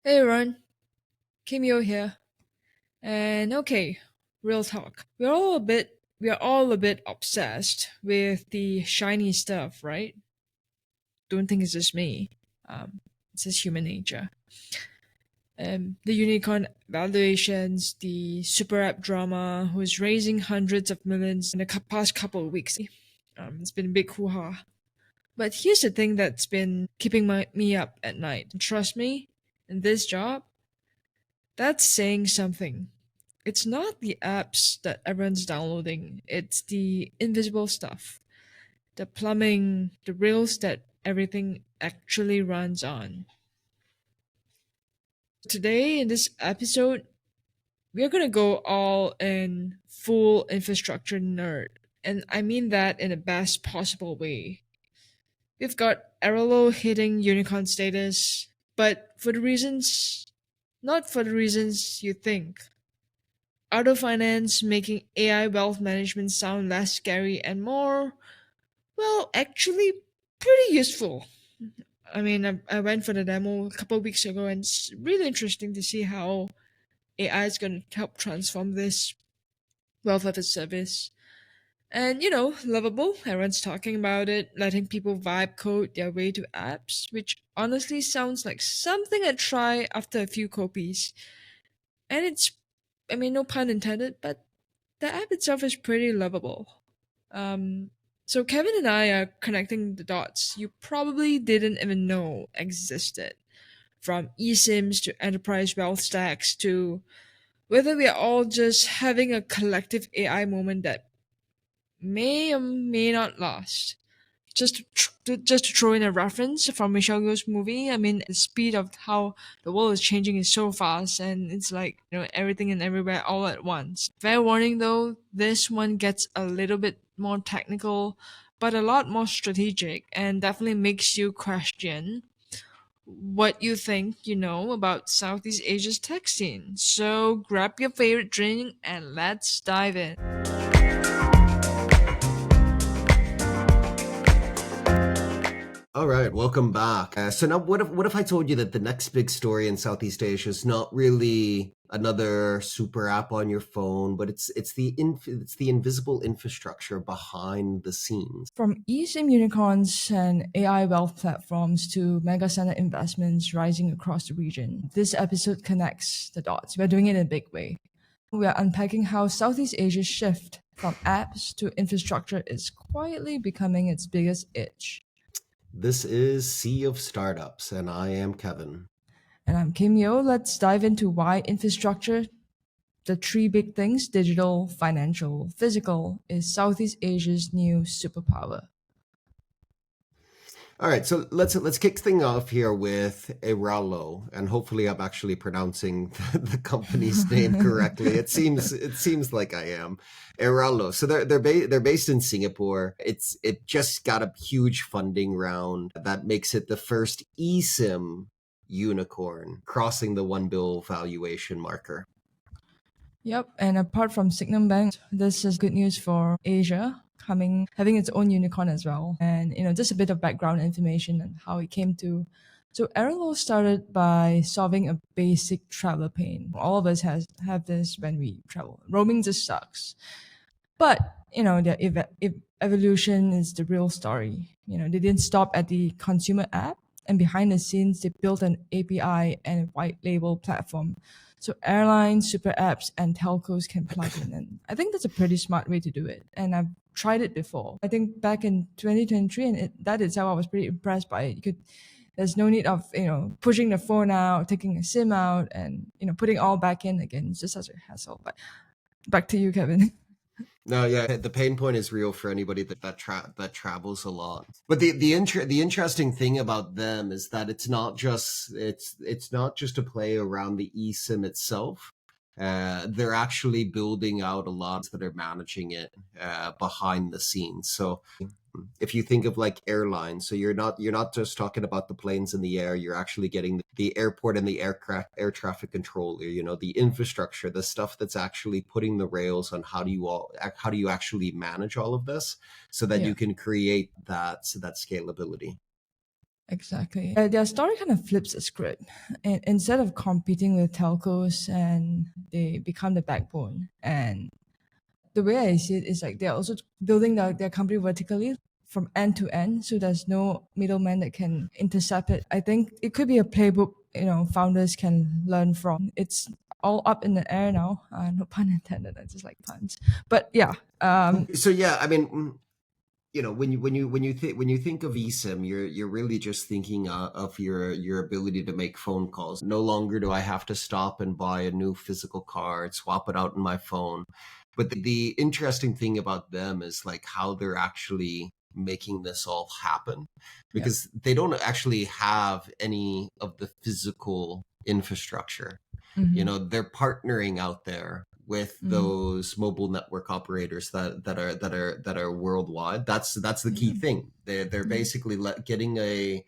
Hey Ron, Kimio here. And okay, real talk. We are all a bit obsessed with the shiny stuff, right? Don't think it's just me. It's just human nature. The unicorn valuations, the super app drama, who's raising hundreds of millions in the past couple of weeks. It's been a big hoo-ha. But here's the thing that's been keeping me up at night. Trust me, in this job, that's saying something. It's not the apps that everyone's downloading, it's the invisible stuff, the plumbing, the rails that everything actually runs on. Today, in this episode, we're gonna go all in full infrastructure nerd. And I mean that in the best possible way. We've got Airalo hitting unicorn status, but not for the reasons you think. Arta Finance making AI wealth management sound less scary and more, well, actually pretty useful. I mean, I went for the demo a couple of weeks ago, and it's really interesting to see how AI is going to help transform this wealth as a service. And Lovable, everyone's talking about it, letting people vibe code their way to apps, which honestly sounds like something I'd try after a few copies. And I mean, no pun intended, but the app itself is pretty lovable. Um, so Kevin and I are connecting the dots you probably didn't even know existed, from eSIMs to enterprise wealth stacks to whether we are all just having a collective AI moment that may or may not last. Just to throw in a reference from Michelle Yeoh's movie, I mean, the speed of how the world is changing is so fast, and it's like everything and everywhere all at once. Fair warning though, this one gets a little bit more technical, but a lot more strategic, and definitely makes you question what you think you know about Southeast Asia's tech scene. So grab your favorite drink and let's dive in. All right, welcome back. So now, what if I told you that the next big story in Southeast Asia is not really another super app on your phone, but it's the invisible infrastructure behind the scenes. From eSIM unicorns and AI wealth platforms to mega center investments rising across the region, this episode connects the dots. We're doing it in a big way. We are unpacking how Southeast Asia's shift from apps to infrastructure is quietly becoming its biggest itch. This is Sea of Startups, and I am Kevin. And I'm Kim Yo. Let's dive into why infrastructure, the three big things digital, financial, physical is Southeast Asia's new superpower. All right, so let's kick things off here with Airalo, and hopefully I'm actually pronouncing the company's name correctly. It seems like I am. Airalo. So they're based in Singapore. It just got a huge funding round that makes it the first eSIM unicorn crossing the 1 bill valuation marker. Yep, and apart from Signum Bank, this is good news for Asia coming having its own unicorn as well. And just a bit of background information on how it came to. So Airalo started by solving a basic traveler pain. All of us have this when we travel. Roaming just sucks. But evolution is the real story. They didn't stop at the consumer app, and behind the scenes, they built an API and a white label platform, so airlines, super apps, and telcos can plug in. And I think that's a pretty smart way to do it. And I've tried it before. I think back in 2023, and that itself, I was pretty impressed by it. There's no need of pushing the phone out, taking a SIM out, and putting all back in again. It's just such a hassle. But back to you, Kevin. No, yeah, the pain point is real for anybody that travels a lot. But the interesting thing about them is that it's not just a play around the eSIM itself. They're actually building out a lot that are managing it behind the scenes. So if you think of like airlines, so you're not just talking about the planes in the air, you're actually getting the airport and the air traffic controller, the infrastructure, the stuff that's actually putting the rails on how do you actually manage all of this so that Yeah. you can create that scalability. Exactly. Their story kind of flips the script. And instead of competing with telcos, and they become the backbone. And the way I see it is like they're also building their company vertically from end to end. So there's no middleman that can intercept it. I think it could be a playbook, founders can learn from. It's all up in the air now. No pun intended. I just like puns. But yeah, So yeah, I mean, when you think of eSIM, you're really just thinking of your ability to make phone calls. No longer do I have to stop and buy a new physical card, swap it out in my phone. But the interesting thing about them is like how they're actually making this all happen, yeah. because they don't actually have any of the physical infrastructure. They're partnering out there with those mobile network operators that are worldwide. That's the key thing. They're basically getting a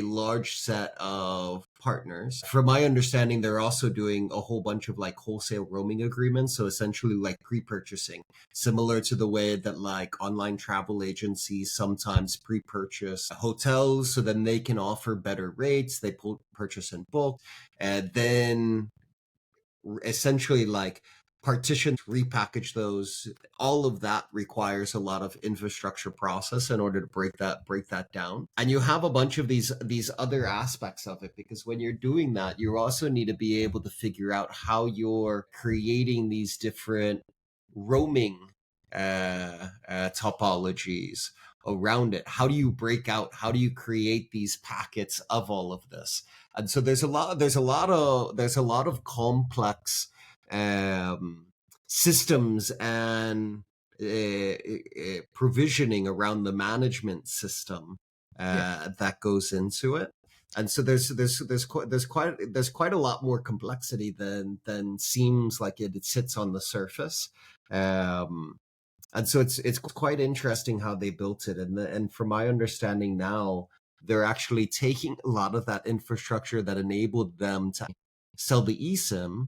large set of partners. From my understanding, they're also doing a whole bunch of like wholesale roaming agreements. So essentially like pre-purchasing, similar to the way that like online travel agencies sometimes pre-purchase hotels so then they can offer better rates. They purchase in bulk and then essentially like partition, repackage those. All of that requires a lot of infrastructure process in order to break that down. And you have a bunch of these other aspects of it, because when you're doing that, you also need to be able to figure out how you're creating these different roaming topologies around it. How do you break out? How do you create these packets of all of this? And so there's a lot of complex systems and provisioning around the management system Yeah. that goes into it. And so there's quite a lot more complexity than seems like it sits on the surface. Um, and so it's quite interesting how they built it. And from my understanding now, they're actually taking a lot of that infrastructure that enabled them to sell the eSIM,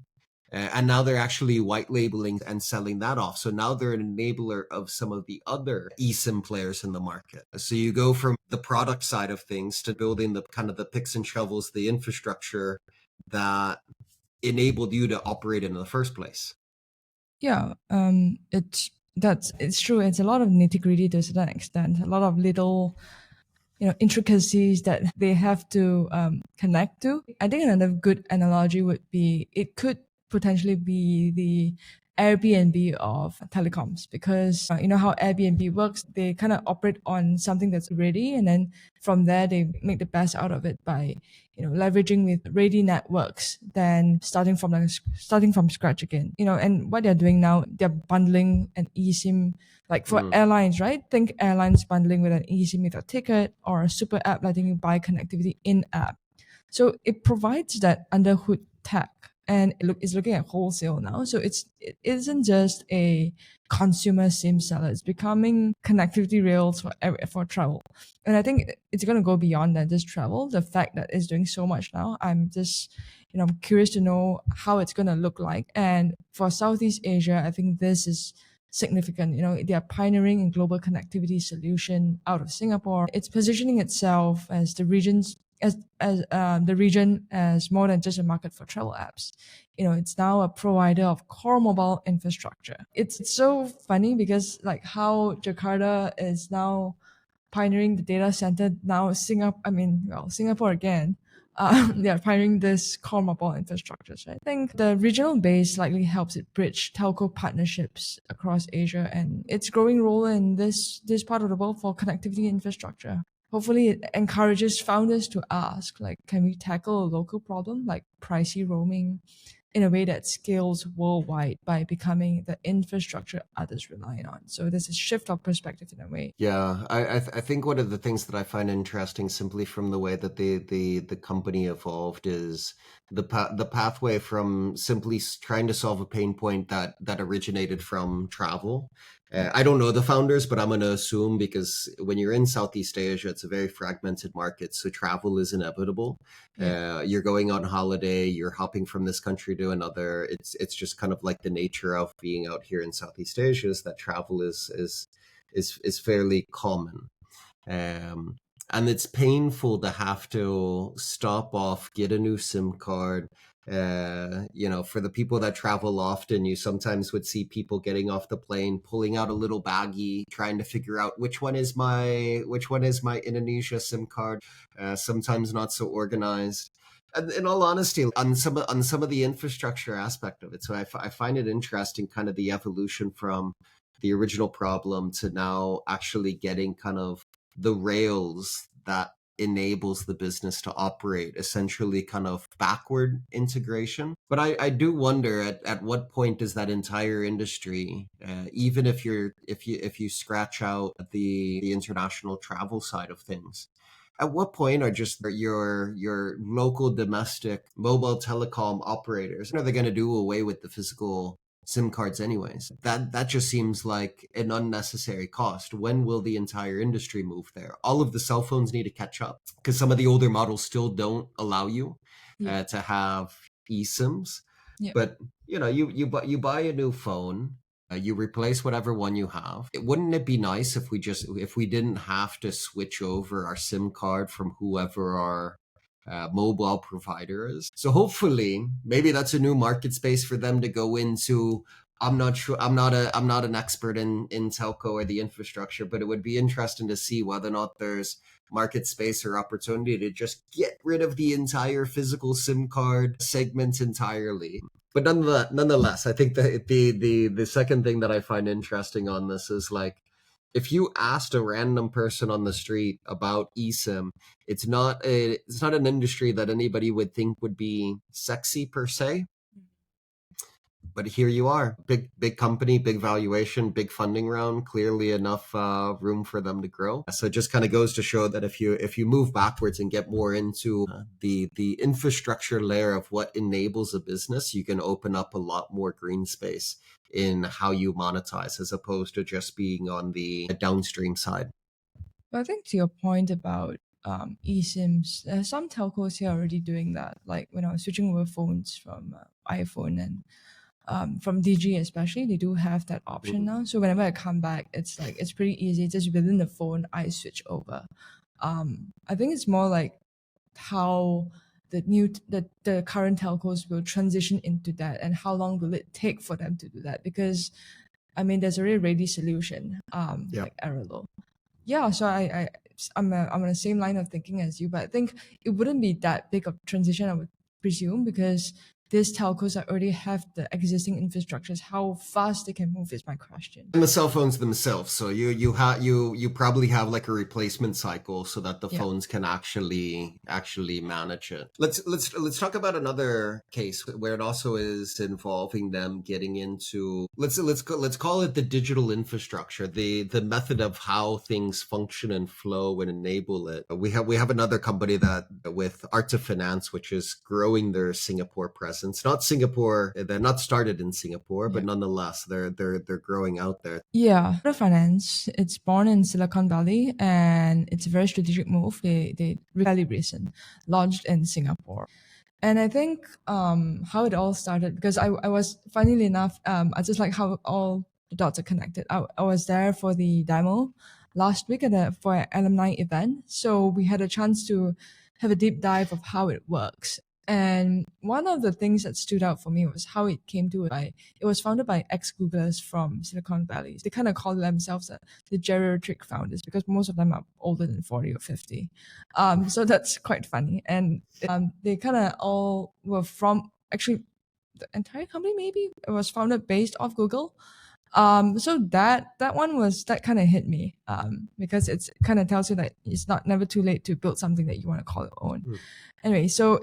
and now they're actually white labeling and selling that off. So now they're an enabler of some of the other eSIM players in the market. So you go from the product side of things to building the kind of the picks and shovels, the infrastructure that enabled you to operate in the first place. Yeah, it's true. It's a lot of nitty gritty to a certain extent. A lot of little, intricacies that they have to connect to. I think another good analogy would be it could potentially be the Airbnb of telecoms, because you know how Airbnb works. They kind of operate on something that's ready, and then from there they make the best out of it by leveraging with ready networks, then starting from scratch again. And what they're doing now, they're bundling an eSIM, like for airlines, right? Think airlines bundling with an eSIM with a ticket, or a super app letting you buy connectivity in app. So it provides that under hood tech, and it's looking at wholesale now. So it isn't just a consumer SIM seller. It's becoming connectivity rails for travel. And I think it's going to go beyond than just travel. The fact that it's doing so much now, I'm curious to know how it's going to look like. And for Southeast Asia, I think this is significant. They are pioneering in global connectivity solution out of Singapore. It's positioning itself as the region as more than just a market for travel apps. It's now a provider of core mobile infrastructure. It's so funny because like how Jakarta is now pioneering the data center. Now Singapore again. They are pioneering this core mobile infrastructure. So I think the regional base likely helps it bridge telco partnerships across Asia and its growing role in this part of the world for connectivity infrastructure. Hopefully, it encourages founders to ask, like, can we tackle a local problem like pricey roaming in a way that scales worldwide by becoming the infrastructure others rely on? So there's a shift of perspective in a way. Yeah, I think one of the things that I find interesting, simply from the way that the company evolved, is the pathway from simply trying to solve a pain point that originated from travel. Yeah. I don't know the founders, but I'm going to assume, because when you're in Southeast Asia, it's a very fragmented market, so travel is inevitable. Yeah. You're going on holiday, you're hopping from this country to another. It's just kind of like the nature of being out here in Southeast Asia, is that travel is fairly common. and it's painful to have to stop off, get a new SIM card. For the people that travel often, you sometimes would see people getting off the plane, pulling out a little baggie, trying to figure out which one is my Indonesia SIM card. Sometimes not so organized. And in all honesty, on some of the infrastructure aspect of it, so I find it interesting, kind of the evolution from the original problem to now actually getting kind of the rails that enables the business to operate, essentially kind of backward integration. But I do wonder at what point does that entire industry, even if you scratch out the international travel side of things, at what point are just your local domestic mobile telecom operators, are they going to do away with the physical SIM cards anyways? That just seems like an unnecessary cost. When will the entire industry move there? All of the cell phones need to catch up because some of the older models still don't allow you Yeah. to have eSIMs. Yeah. But you buy a new phone, you replace whatever one you have. Wouldn't it be nice if we didn't have to switch over our SIM card from whoever our mobile provider is? So hopefully, maybe that's a new market space for them to go into. I'm not sure. I'm not an expert in telco or the infrastructure, but it would be interesting to see whether or not there's market space or opportunity to just get rid of the entire physical SIM card segment entirely. But nonetheless, I think the second thing that I find interesting on this is, like, if you asked a random person on the street about eSIM, it's not an industry that anybody would think would be sexy per se. But here you are, big company, big valuation, big funding round, clearly enough room for them to grow. So it just kind of goes to show that if you move backwards and get more into the infrastructure layer of what enables a business, you can open up a lot more green space in how you monetize, as opposed to just being on the downstream side. But I think to your point about eSIMs, some telcos here are already doing that. Like when I was switching over phones from iPhone and from DG especially, they do have that option Mhm. now. So whenever I come back, it's pretty easy. Just within the phone, I switch over. I think it's more like how the current telcos will transition into that, and how long will it take for them to do that? Because I mean, there's already a ready solution, Yeah. like Airalo. Yeah, so I'm on the same line of thinking as you, but I think it wouldn't be that big of transition, I would presume, because these telcos already have the existing infrastructures. How fast they can move is my question. And the cell phones themselves, so you probably have like a replacement cycle so that the Yeah. phones can actually manage it. Let's talk about another case where it also is involving them getting into, let's call it the digital infrastructure, the method of how things function and flow and enable it. We have another company that with Arta Finance, which is growing their Singapore presence. Not Singapore, they're not started in Singapore, but Yeah. nonetheless, they're growing out there. Yeah, Arta Finance, it's born in Silicon Valley, and it's a very strategic move. They fairly recent launched in Singapore. And I think how it all started, because I was, funnily enough, I just like how all the dots are connected. I was there for the demo last week for an alumni event. So we had a chance to have a deep dive of how it works. And one of the things that stood out for me was how it came to it. It was founded by ex-Googlers from Silicon Valley. They kind of call themselves the geriatric founders, because most of them are older than 40 or 50. So that's quite funny. And they kind of all were from, actually, the entire company maybe it was founded based off Google. So that one was, that kind of hit me, because it's kind of tells you that it's not never too late to build something that you want to call your own. Hmm. Anyway, so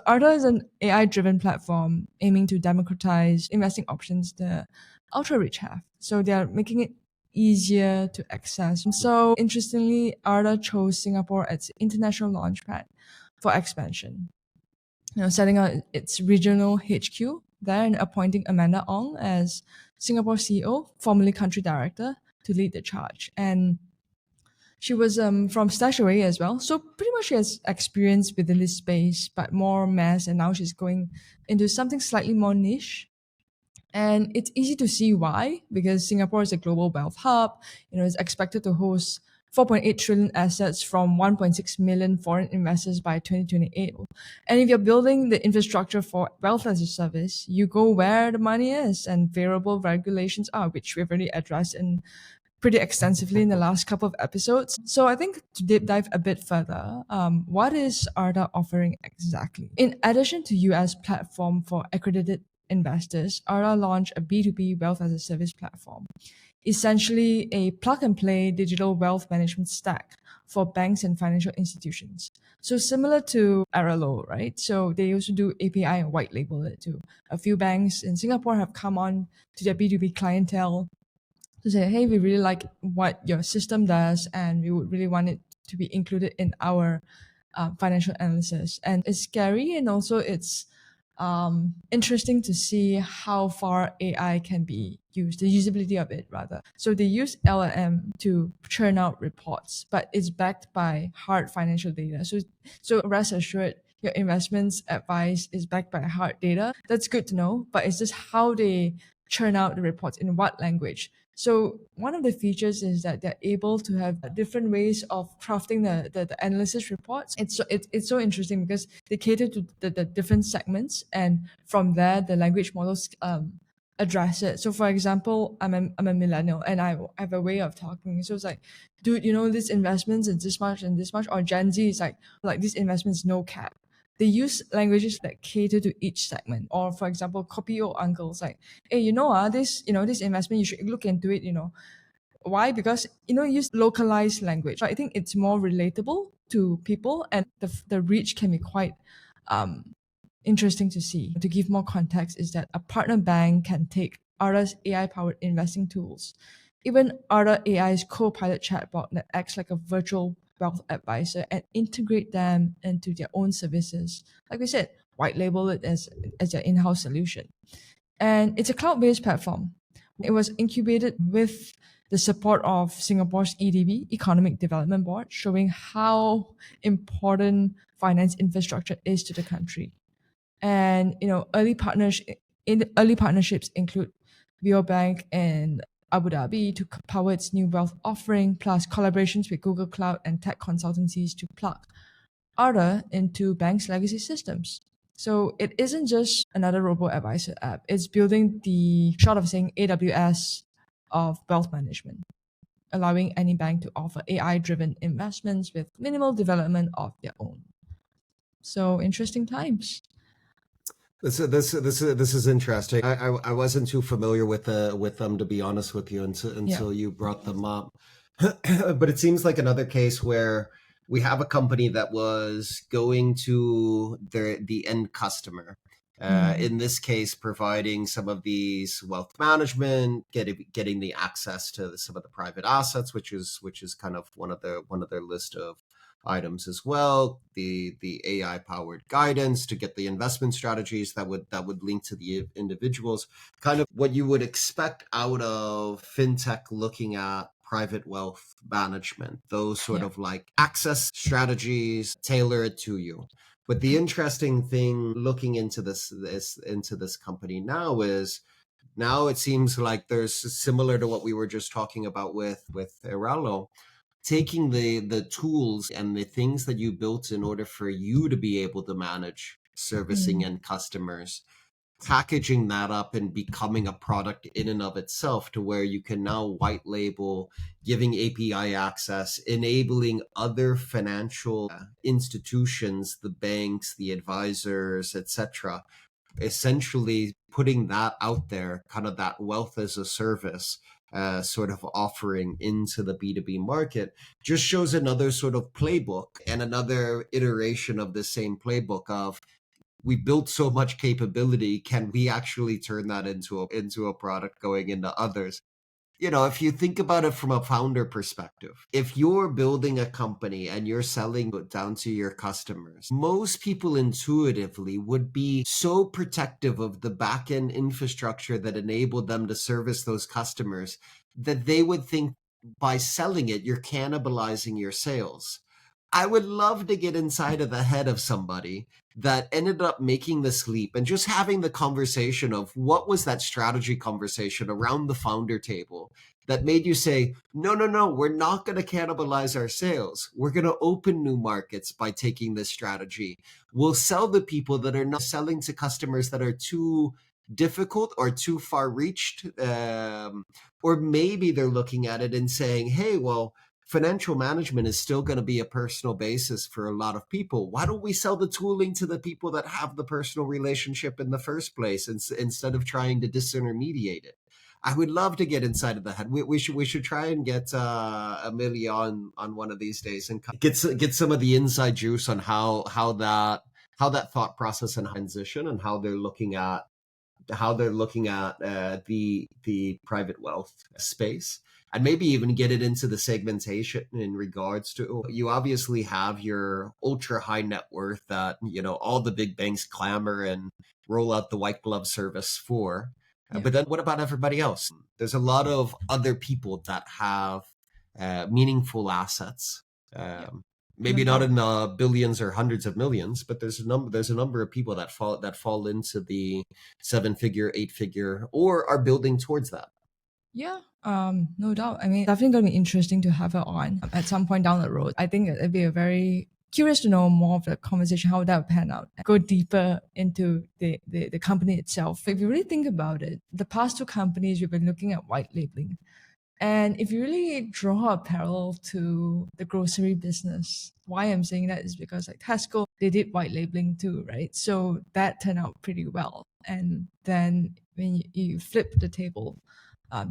Arta is an AI driven platform aiming to democratize investing options the ultra rich have. So they are making it easier to access. So interestingly, Arta chose Singapore as international launchpad for expansion. Setting out its regional HQ there and appointing Amanda Ong as Singapore CEO, formerly country director, to lead the charge. And she was from Stashaway as well. So pretty much she has experience within this space, but more mass. And now she's going into something slightly more niche. And it's easy to see why, because Singapore is a global wealth hub. It's expected to host 4.8 trillion assets from 1.6 million foreign investors by 2028. And if you're building the infrastructure for wealth as a service, you go where the money is and variable regulations are, which we've already addressed in pretty extensively in the last couple of episodes. So I think to deep dive a bit further, what is Arta offering exactly? In addition to US platform for accredited investors, Arta launched a B2B wealth as a service platform, essentially a plug and play digital wealth management stack for banks and financial institutions. So similar to Airalo, right? So they also do API and white label it too. A few banks in Singapore have come on to their B2B clientele to say, hey, we really like what your system does, and we would really want it to be included in our financial analysis. And it's scary, and also it's interesting to see how far AI can be used, the usability of it rather. So they use LLM to churn out reports, but it's backed by hard financial data. So rest assured, your investments advice is backed by hard data. That's good to know, but it's just how they churn out the reports in what language. So one of the features is that they're able to have different ways of crafting the analysis reports. It's so interesting because they cater to the different segments, and from there the language models address it. So for example, I'm a millennial and I have a way of talking. So it's like, dude, you know, these investments is this much and this much, or Gen Z is like these investments no cap. They use languages that cater to each segment. Or for example, copy your uncles like, hey, this investment, you should look into it, Why? Because, use localized language. So I think it's more relatable to people, and the reach can be quite interesting to see. To give more context is that a partner bank can take Arta's AI-powered investing tools, even Arta AI's co-pilot chatbot that acts like a virtual wealth advisor, and integrate them into their own services. Like we said, white label it as their in-house solution. And it's a cloud-based platform. It was incubated with the support of Singapore's EDB, Economic Development Board, showing how important finance infrastructure is to the country. And early partnerships include Bank and Abu Dhabi to power its new wealth offering, plus collaborations with Google Cloud and tech consultancies to plug Arta into banks' legacy systems. So it isn't just another robo-advisor app. It's building the, short of saying, AWS of wealth management, allowing any bank to offer AI-driven investments with minimal development of their own. So interesting times. This is interesting. I wasn't too familiar with them, to be honest with you, until you brought them up. But it seems like another case where we have a company that was going to the end customer. In this case, providing some of these wealth management, getting the access to some of the private assets, which is kind of one of their list of items as well. The AI powered guidance to get the investment strategies that would link to the individuals. Kind of what you would expect out of fintech looking at private wealth management, those sort of like access strategies tailored to you. But the interesting thing looking into this company now is, now it seems like there's similar to what we were just talking about with Airalo, taking the tools and the things that you built in order for you to be able to manage servicing and customers, packaging that up and becoming a product in and of itself, to where you can now white label, giving API access, enabling other financial institutions, the banks, the advisors, etc., essentially putting that out there, kind of that wealth as a service sort of offering into the B2B market, just shows another sort of playbook and another iteration of the same playbook of, we built so much capability, can we actually turn that into a product going into others? If you think about it from a founder perspective, if you're building a company and you're selling it down to your customers, most people intuitively would be so protective of the back-end infrastructure that enabled them to service those customers that they would think by selling it, you're cannibalizing your sales. I would love to get inside of the head of somebody that ended up making this leap and just having the conversation of what was that strategy conversation around the founder table that made you say, no, no, no, we're not going to cannibalize our sales. We're going to open new markets by taking this strategy. We'll sell the people that are not selling to customers that are too difficult or too far reached. Or maybe they're looking at it and saying, hey, well, financial management is still going to be a personal basis for a lot of people. Why don't we sell the tooling to the people that have the personal relationship in the first place instead of trying to disintermediate it? I would love to get inside of the head. We should try and get Amelia on one of these days and get some of the inside juice on how that thought process and transition and how they're looking at the private wealth space, and maybe even get it into the segmentation in regards to, you obviously have your ultra high net worth that all the big banks clamor and roll out the white glove service for. Yeah. But then what about everybody else? There's a lot of other people that have meaningful assets. Yeah. Maybe not in billions or hundreds of millions, but there's a number of people that fall into the 7-figure, 8-figure, or are building towards that. Yeah, no doubt. I mean, definitely going to be interesting to have her on at some point down the road. I think it'd be a very curious to know more of the conversation, how that would pan out, go deeper into the company itself. If you really think about it, the past two companies we've been looking at white labeling. And if you really draw a parallel to the grocery business, why I'm saying that is because like Tesco, they did white labeling too, right? So that turned out pretty well. And then when you flip the table,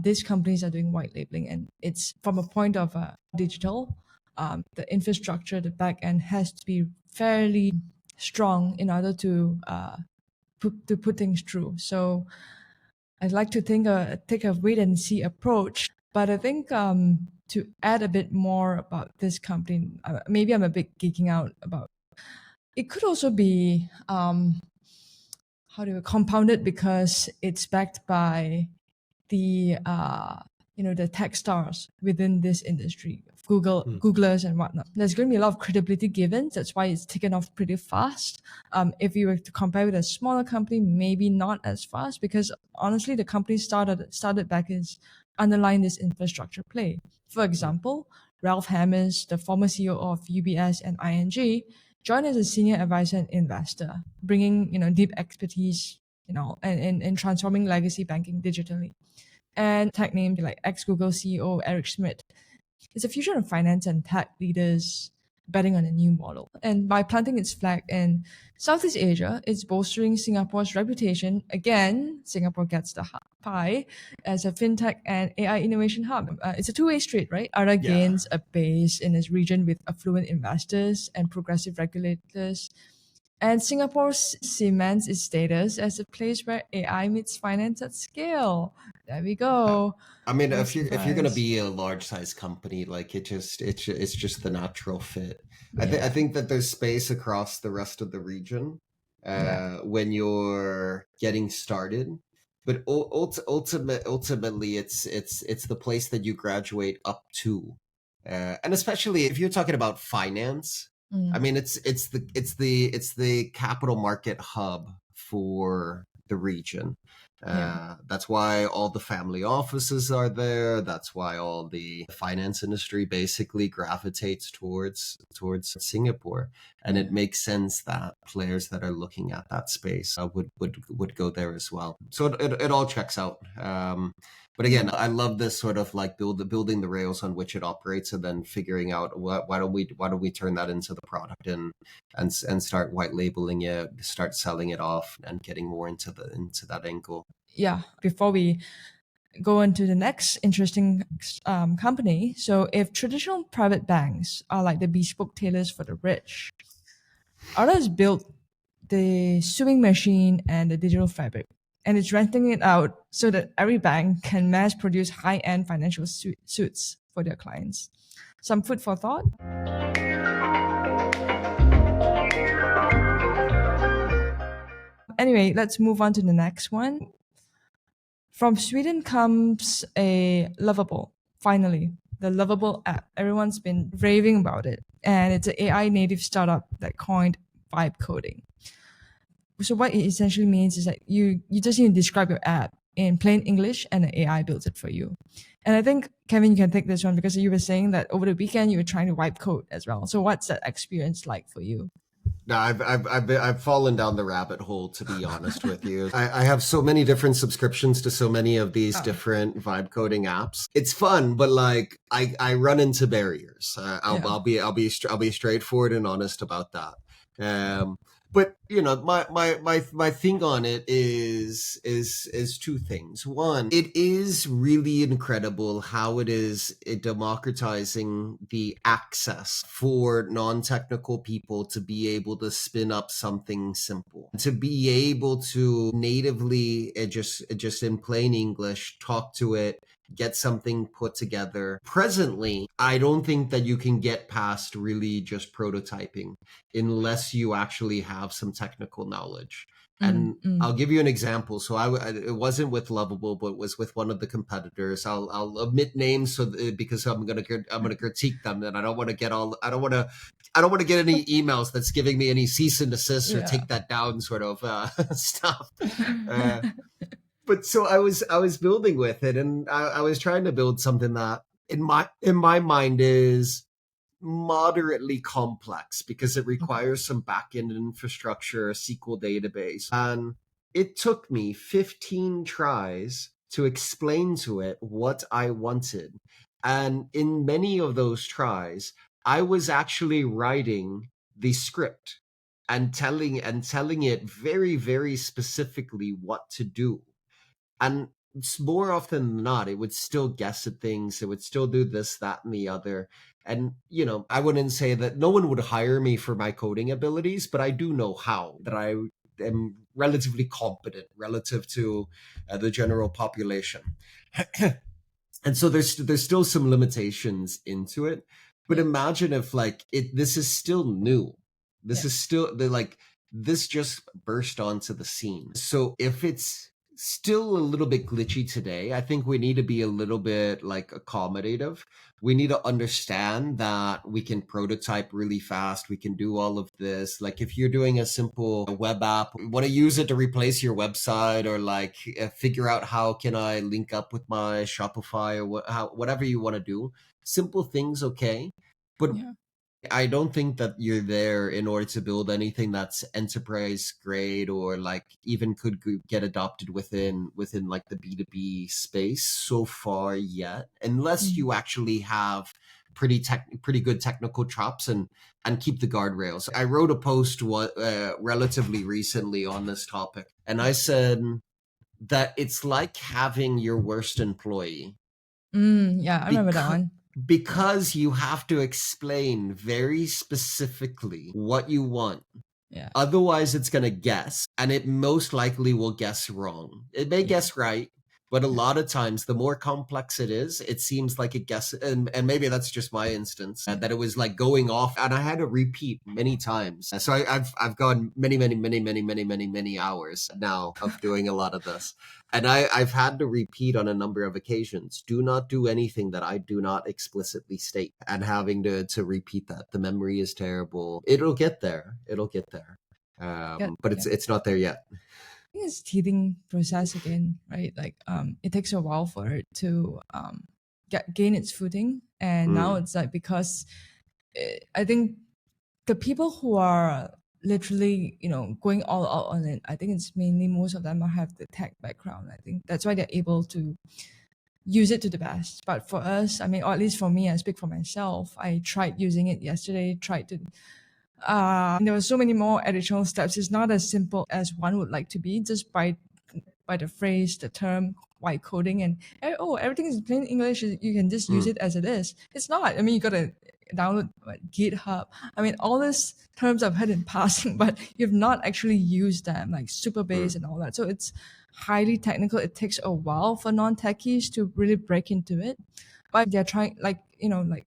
these companies are doing white labeling, and it's from a point of digital. The infrastructure, the back end has to be fairly strong in order to put things through. So I'd like to take a wait and see approach. But I think to add a bit more about this company, maybe I'm a bit geeking out about. It could also be compounded because it's backed by the the tech stars within this industry, Googlers and whatnot. There's going to be a lot of credibility given. That's why it's taken off pretty fast. If you were to compare with a smaller company, maybe not as fast, because honestly, the company started back as underlying this infrastructure play. For example, Ralph Hammers, the former CEO of UBS and ING, joined as a senior advisor and investor, bringing deep expertise in transforming legacy banking digitally. And tech names like ex-Google CEO Eric Schmidt. It's a fusion of finance and tech leaders betting on a new model. And by planting its flag in Southeast Asia, it's bolstering Singapore's reputation. Again, Singapore gets the pie as a fintech and AI innovation hub. It's a two-way street, right? Arta gains a base in its region with affluent investors and progressive regulators. And Singapore cements its status as a place where AI meets finance at scale. There we go. I mean, if you're gonna be a large size company, like it's just the natural fit. I think that there's space across the rest of the region when you're getting started, but ultimately it's the place that you graduate up to, and especially if you're talking about finance. I mean, it's the capital market hub for the region. That's why all the family offices are there. That's why all the finance industry basically gravitates towards Singapore, and it makes sense that players that are looking at that space would go there as well. So it all checks out. But again, I love this sort of like building the rails on which it operates, and then figuring out why don't we turn that into the product and start white labeling it, start selling it off, and getting more into that angle. Yeah. Before we go into the next interesting company, so if traditional private banks are like the bespoke tailors for the rich, Arta has built the sewing machine and the digital fabric, and it's renting it out so that every bank can mass produce high-end financial suits for their clients. Some food for thought. Anyway, let's move on to the next one. From Sweden comes a Lovable, finally. the Lovable app. Everyone's been raving about it. And it's an AI native startup that coined vibe coding. So what it essentially means is that you just need to describe your app in plain English and the AI builds it for you. And I think, Kevin, you can take this one because you were saying that over the weekend you were trying to wipe code as well. So what's that experience like for you? No, I've fallen down the rabbit hole, to be honest with you. I have so many different subscriptions to so many of these different vibe coding apps. It's fun, but like I run into barriers. I'll be straightforward and honest about that. But you know, my thing on it is two things. One, it is really incredible how it is democratizing the access for non-technical people to be able to spin up something simple, to be able to natively just in plain English talk to it, get something put together. Presently, I don't think that you can get past really just prototyping unless you actually have some technical knowledge. And I'll give you an example. So it wasn't with Lovable, but it was with one of the competitors. I'll omit names because I'm gonna critique them, and I don't want to get any emails that's giving me any cease and desist or take that down sort of stuff. But so I was building with it, and I was trying to build something that in my mind is moderately complex because it requires some backend infrastructure, a SQL database. And it took me 15 tries to explain to it what I wanted. And in many of those tries, I was actually writing the script and telling it very, very specifically what to do. And more often than not, it would still guess at things. It would still do this, that, and the other. And, you know, I wouldn't say that no one would hire me for my coding abilities, but I do know how, that I am relatively competent relative to the general population. And so there's still some limitations into it. But imagine if like this is still new. This is still this just burst onto the scene. So if it's still a little bit glitchy today, I think we need to be a little bit like accommodative. We need to understand that we can prototype really fast. We can do all of this. Like if you're doing a simple web app, want to use it to replace your website, or like figure out how can I link up with my Shopify, or whatever you want to do. Simple things, okay. But I don't think that you're there in order to build anything that's enterprise grade or like even could get adopted within like the B2B space so far yet, unless you actually have pretty good technical chops and keep the guardrails. I wrote a post relatively recently on this topic, and I said that it's like having your worst employee. I remember that one. Because you have to explain very specifically what you want. Otherwise, it's going to guess, and it most likely will guess wrong. It may guess right, but a lot of times, the more complex it is, it seems like it guesses, and maybe that's just my instance, that it was like going off, and I had to repeat many times. So I've gone many hours now of doing a lot of this. And I've had to repeat on a number of occasions, do not do anything that I do not explicitly state, and having to repeat that. The memory is terrible. It'll get there. But it's not there yet. I think it's teething process again, right? Like it takes a while for it to gain its footing. And now it's like, because I think the people who are literally, going all out on it, I think it's mainly most of them have the tech background. I think that's why they're able to use it to the best. But for us, I mean, or at least for me, I speak for myself, I tried using it yesterday, there were so many more additional steps. It's not as simple as one would like to be, just by the phrase, the term, white coding, and everything is plain English. You can just use it as it is. It's not. I mean, you gotta download GitHub. I mean, all these terms I've heard in passing, but you've not actually used them, like Superbase and all that. So it's highly technical. It takes a while for non-techies to really break into it. But they're trying,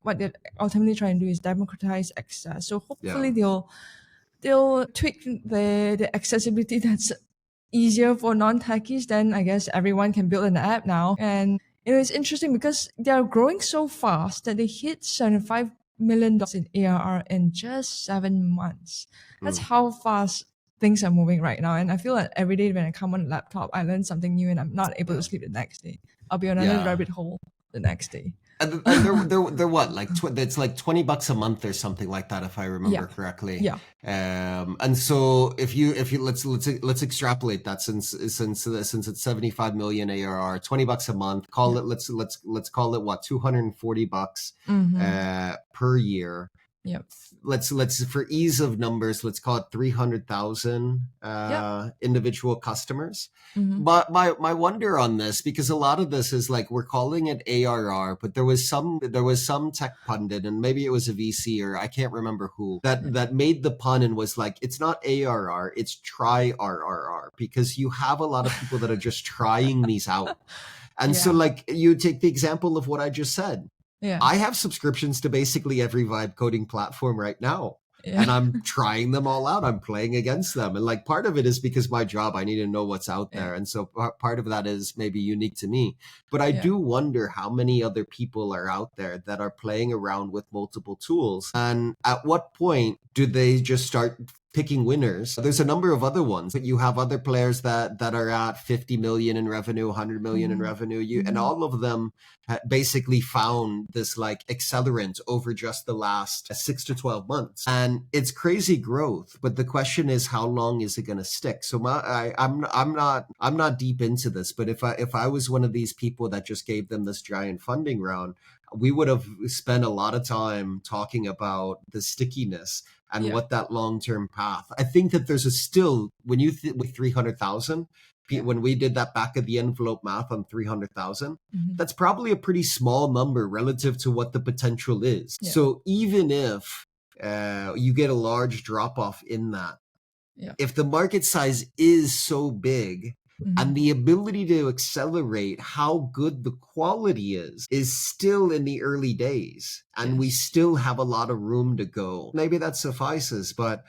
what they're ultimately trying to do is democratize access. So hopefully they'll tweak the accessibility that's easier for non-techies. Then I guess everyone can build an app now. And It's interesting because they are growing so fast that they hit $75 million in ARR in just 7 months. That's Mm, how fast things are moving right now. And I feel like every day when I come on a laptop, I learn something new and I'm not able to yeah. sleep the next day. I'll be on another Yeah. rabbit hole the next day. And they're what, like it's like $20 a month or something like that, if I Yeah. remember correctly. Yeah. And so if you let's extrapolate that, since it's 75 million ARR, $20 a month, call Yeah. it, let's call it what, $240 Mm-hmm. per year. Yep. Let's for ease of numbers, let's call it 300,000 Yep. individual customers. Mm-hmm. But my wonder on this, because a lot of this is like, we're calling it ARR, but there was some tech pundit, and maybe it was a VC, or I can't remember who, Yeah. that made the pun and was like, it's not ARR, it's try RRR, because you have a lot of people that are just trying these out. And so, Yeah. like, you take the example of what I just said. Yeah. I have subscriptions to basically every vibe coding platform right now. Yeah. And I'm trying them all out. I'm playing against them. And like, part of it is because my job, I need to know what's out Yeah. there. And so part of that is maybe unique to me. But I Yeah. do wonder how many other people are out there that are playing around with multiple tools. And at what point do they just start picking winners? There's a number of other ones, but you have other players that are at 50 million in revenue, 100 million in Mm-hmm. revenue. And Mm-hmm. all of them basically found this like accelerant over just the last 6 to 12 months, and it's crazy growth. But the question is, how long is it going to stick? So I'm not deep into this, but if I was one of these people that just gave them this giant funding round, we would have spent a lot of time talking about the stickiness and Yeah. what that long-term path. I think that there's a still, when you with 300,000, Yeah. when we did that back of the envelope math on 300,000, Mm-hmm. that's probably a pretty small number relative to what the potential is. Yeah. So even if you get a large drop off in that, Yeah. if the market size is so big, Mm-hmm. and the ability to accelerate how good the quality is still in the early days, and we Yes. still have a lot of room to go. Maybe that suffices, but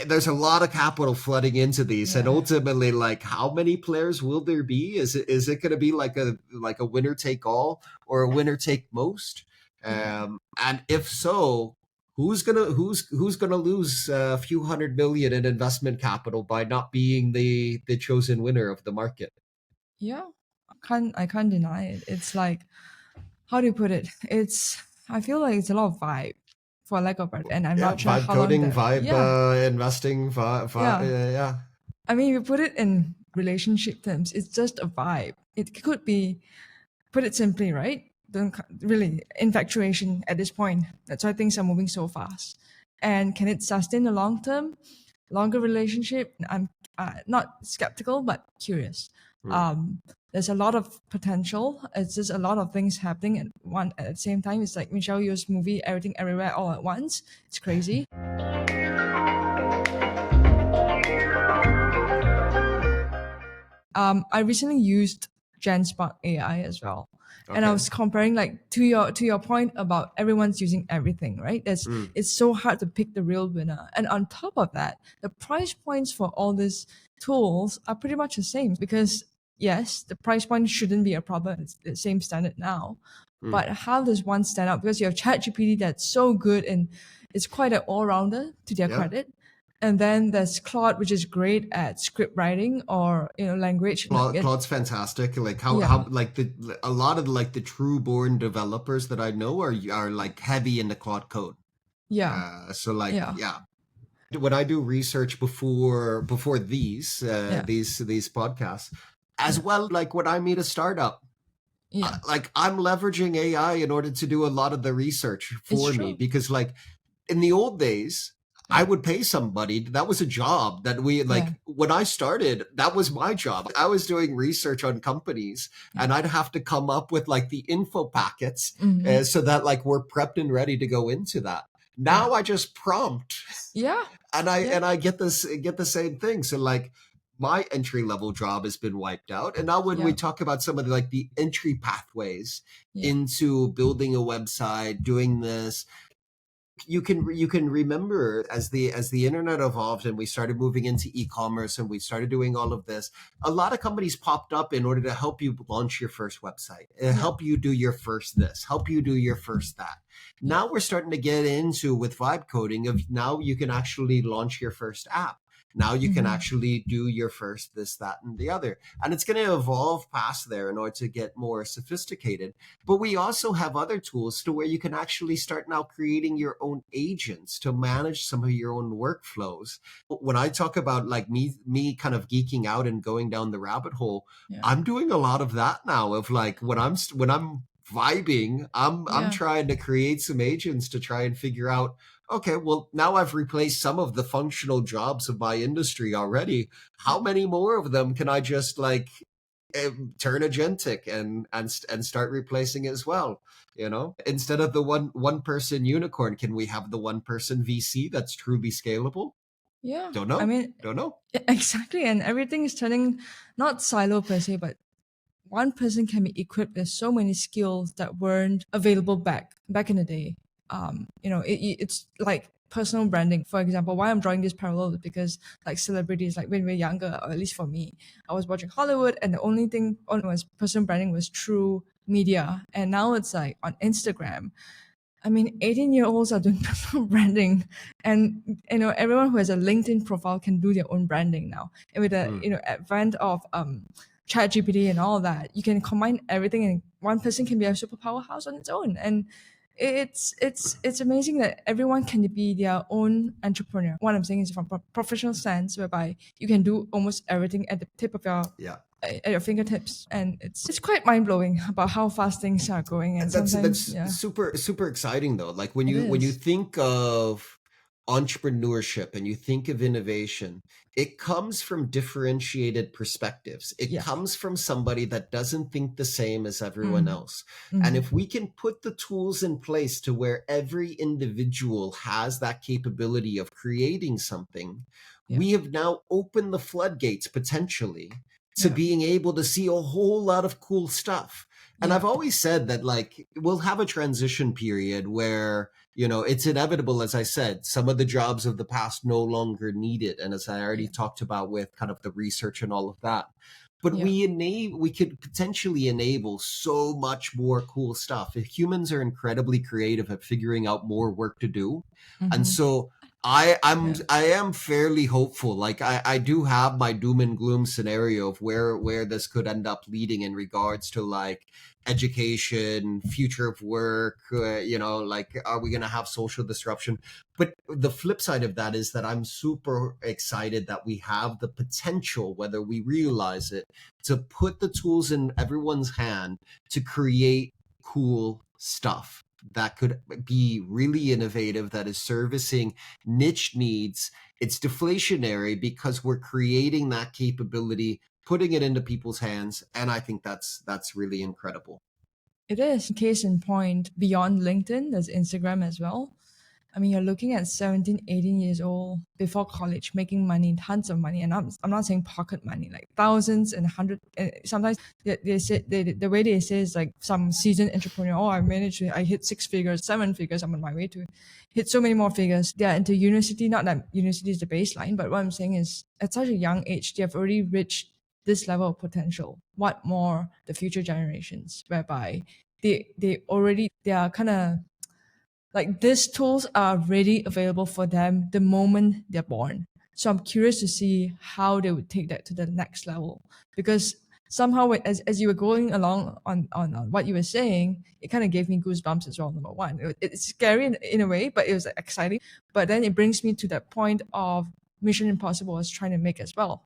there's a lot of capital flooding into these, and Yeah. ultimately, like, how many players will there be? Is it going to be like a winner take all, or a winner take most? Yeah. And if so, who's gonna lose a few hundred million in investment capital by not being the chosen winner of the market? Yeah. I can't deny it. It's like, how do you put it? I feel like it's a lot of vibe, for lack of better, and I'm Yeah, not sure vibe how long coding, that. vibe Yeah. investing, Yeah. yeah. I mean, if you put it in relationship terms, it's just a vibe. It could be, put it simply, right? Don't really infatuation at this point. That's why things are moving so fast. And can it sustain the long term, longer relationship? I'm not skeptical, but curious. Hmm. There's a lot of potential. It's just a lot of things happening at the same time. It's like Michelle Yeoh's movie, Everything Everywhere All at Once. It's crazy. I recently used GenSpark AI as well, and I Okay. was comparing, like, to your point about everyone's using everything, right? Hmm. It's so hard to pick the real winner, and on top of that, the price points for all these tools are pretty much the same, because yes, the price point shouldn't be a problem. It's the same standard now, Hmm. but how does one stand out? Because you have ChatGPT that's so good and it's quite an all-rounder, to their Yeah. credit. And then there's Claude, which is great at script writing or language. Claude's fantastic. Like, how Yeah, like a lot of like the true born developers that I know are like heavy into Claude code. yeah, So like, yeah, yeah, when I do research before yeah, these podcasts, as yeah, well, like when I meet a startup, yeah. like, I'm leveraging AI in order to do a lot of the research It's for me, true. because like, in the old days, I Yeah, would pay somebody. That was a job that we, yeah, like, when I started, that was my job. I was doing research on companies, yeah. and I'd have to come up with like the info packets, Mm-hmm. so that like we're prepped and ready to go into that. Yeah, Now I just prompt, yeah, and I yeah, and I get the same thing. So like, my entry level job has been wiped out, and now when we yeah, talk about some of the entry pathways yeah, into building a website, doing this, you can remember as the internet evolved and we started moving into e-commerce and we started doing all of this, a lot of companies popped up in order to help you launch your first website, Yeah. help you do your first this, help you do your first that. Yeah. Now we're starting to get into with vibe coding of now you can actually launch your first app. Now you can actually do your first this, that, and the other. And it's going to evolve past there in order to get more sophisticated. But we also have other tools to where you can actually start now creating your own agents to manage some of your own workflows. When I talk about like me kind of geeking out and going down the rabbit hole, Yeah. I'm doing a lot of that now of like when I'm vibing, I'm trying to create some agents to try and figure out, okay, well, now I've replaced some of the functional jobs of my industry already. How many more of them can I just like turn agentic and start replacing it as well? Instead of the one person unicorn, can we have the one person VC that's truly scalable? Yeah. Don't I know. mean, Don't know. exactly. And everything is turning not silo per se, but one person can be equipped with so many skills that weren't available back in the day. It's like personal branding. For example, why I'm drawing this parallel is because like celebrities, like when we're younger, or at least for me, I was watching Hollywood, and the only thing on was personal branding was through media, and now it's like on Instagram. I mean, 18-year-olds are doing personal branding, and everyone who has a LinkedIn profile can do their own branding now. And with the advent of ChatGPT and all that, you can combine everything, and one person can be a super powerhouse on its own. And it's amazing that everyone can be their own entrepreneur. What I'm saying is from a professional sense, whereby you can do almost everything at the tip of your Yeah. at your fingertips, and it's quite mind blowing about how fast things are going. And sometimes, That's super exciting though. Like when it you is. think of entrepreneurship and you think of innovation, it comes from differentiated perspectives. It Yeah. comes from somebody that doesn't think the same as everyone Mm. else. And if we can put the tools in place to where every individual has that capability of creating something, Yeah. we have now opened the floodgates potentially to Yeah. being able to see a whole lot of cool stuff. And Yeah. I've always said that like we'll have a transition period where, it's inevitable, as I said, some of the jobs of the past no longer needed. And as I already talked about with kind of the research and all of that. But Yeah. we could potentially enable so much more cool stuff. Humans are incredibly creative at figuring out more work to do. And so I am fairly hopeful. Like I do have my doom and gloom scenario of where this could end up leading in regards to like education, future of work, like are we going to have social disruption? But the flip side of that is that I'm super excited that we have the potential, whether we realize it, to put the tools in everyone's hand to create cool stuff that could be really innovative, that is servicing niche needs. It's deflationary because we're creating that capability, putting it into people's hands, and I think that's really incredible. It is. Case in point, beyond LinkedIn, there's Instagram as well. I mean, you're looking at 17, 18 years old before college, making money, tons of money. And I'm not saying pocket money, like thousands and hundred. And sometimes they say, the way they say is like some seasoned entrepreneur, oh, I hit 6 figures, 7 figures. I'm on my way to hit so many more figures. They're into university, not that university is the baseline, but what I'm saying is at such a young age, they have already reached this level of potential. What more the future generations, whereby they are kind of like these tools are ready available for them the moment they're born. So I'm curious to see how they would take that to the next level, because somehow as you were going along on what you were saying, it kind of gave me goosebumps as well. Number one, it's scary in a way, but it was exciting. But then it brings me to that point of Mission Impossible was trying to make as well,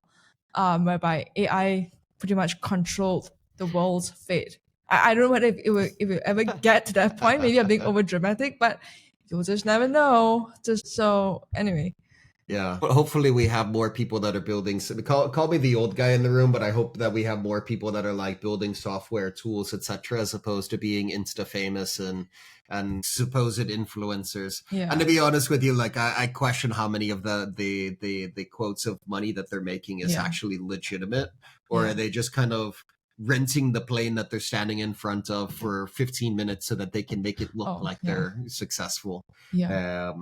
whereby AI pretty much controlled the world's fate. I don't know whether if it ever get to that point. Maybe I'm being over dramatic, but you'll just never know. Just so anyway. Yeah. But hopefully we have more people that are building. Call me the old guy in the room, but I hope that we have more people that are like building software tools, etc., as opposed to being insta famous and supposed influencers. Yeah. And to be honest with you, like I question how many of the quotes of money that they're making is actually legitimate, or are they just kind of renting the plane that they're standing in front of for 15 minutes so that they can make it look Oh, like yeah. they're successful. Yeah.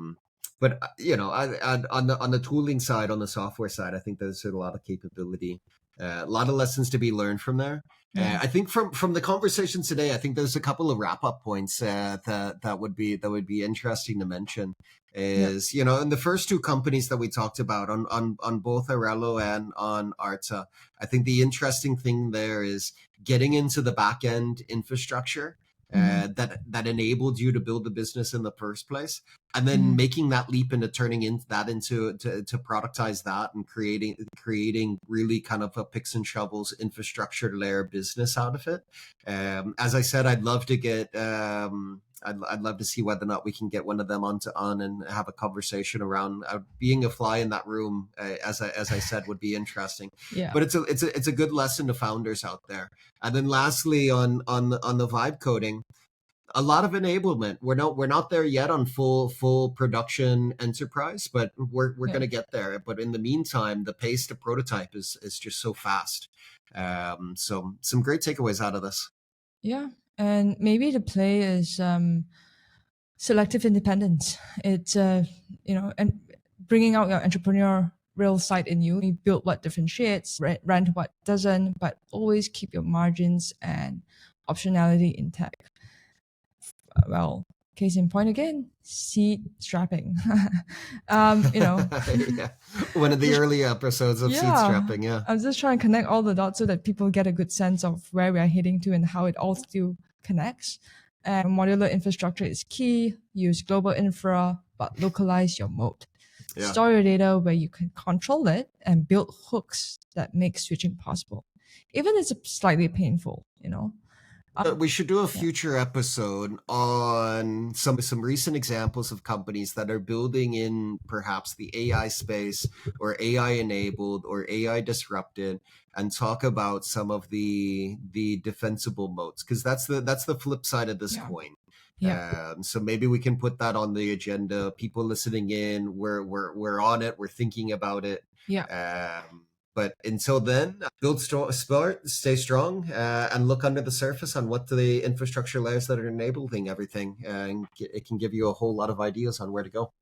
But on the tooling side, on the software side, I think there's a lot of capability, a lot of lessons to be learned from there. Yeah. I think from the conversation today, I think there's a couple of wrap up points that would be interesting to mention. Yeah. Is in the first two companies that we talked about on both Airalo and on Arta, I think the interesting thing there is getting into the back end infrastructure that enabled you to build the business in the first place, and then making that leap into turning into to productize that and creating really kind of a picks and shovels infrastructure layer business out of it. As I said, I'd love to get I'd love to see whether or not we can get one of them on and have a conversation around being a fly in that room. As I said, would be interesting. Yeah. But it's a good lesson to founders out there. And then lastly, on the vibe coding, a lot of enablement. We're not there yet on full production enterprise, but we're Yeah. going to get there. But in the meantime, the pace to prototype is just so fast. So some great takeaways out of this. Yeah. And maybe the play is selective independence. It's and bringing out your entrepreneur real side in you. You build what differentiates, rent what doesn't, but always keep your margins and optionality intact. Well, case in point again, seed strapping. Yeah. One of the early episodes of seed strapping. Yeah. I'm just trying to connect all the dots so that people get a good sense of where we are heading to and how it all still connects. And modular infrastructure is key. Use global infra, but localize your moat. Yeah. Store your data where you can control it and build hooks that make switching possible. Even if it's slightly painful. We should do a future episode on some recent examples of companies that are building in perhaps the AI space or AI enabled or AI disrupted, and talk about some of the defensible moats, because that's the flip side of this coin. Yeah. So maybe we can put that on the agenda. People listening in, we're on it. We're thinking about it. Yeah. But until then, build smart, stay strong, and look under the surface on what the infrastructure layers that are enabling everything. And it can give you a whole lot of ideas on where to go.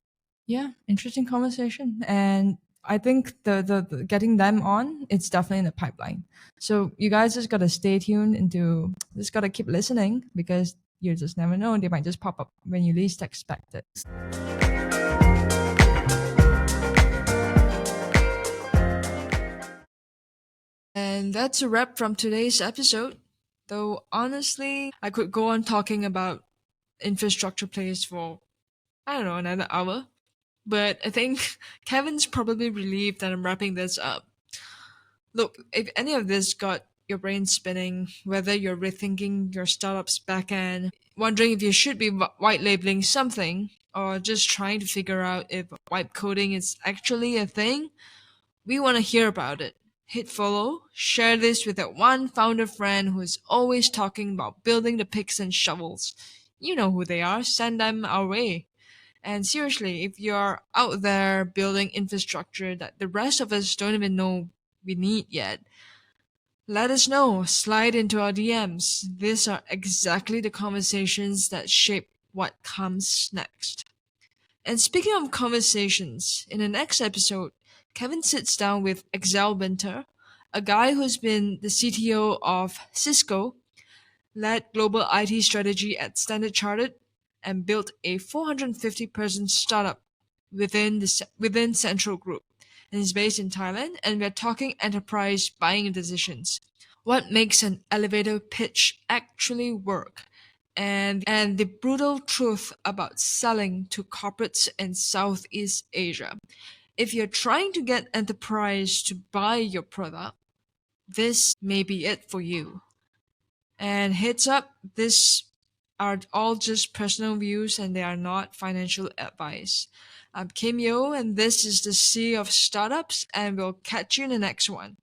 Yeah, interesting conversation. And I think the getting them on, it's definitely in the pipeline. So you guys just got to stay tuned just got to keep listening, because you just never know. They might just pop up when you least expect it. And that's a wrap from today's episode. Though honestly, I could go on talking about infrastructure plays for, I don't know, another hour. But I think Kevin's probably relieved that I'm wrapping this up. Look, if any of this got your brain spinning, whether you're rethinking your startup's backend, wondering if you should be white labeling something, or just trying to figure out if wipe coding is actually a thing, we want to hear about it. Hit follow, share this with that one founder friend who is always talking about building the picks and shovels. You know who they are, send them our way. And seriously, if you're out there building infrastructure that the rest of us don't even know we need yet, let us know. Slide into our DMs. These are exactly the conversations that shape what comes next. And speaking of conversations, in the next episode, Kevin sits down with Excel Winter, a guy who's been the CTO of Cisco, led global IT strategy at Standard Chartered, and built a 450-person startup within Central Group. And he's based in Thailand, and we're talking enterprise buying decisions. What makes an elevator pitch actually work? And the brutal truth about selling to corporates in Southeast Asia. If you're trying to get enterprise to buy your product, this may be it for you. And heads up, these are all just personal views and they are not financial advice. I'm Kim Yeoh, and this is the Sea of Startups, and we'll catch you in the next one.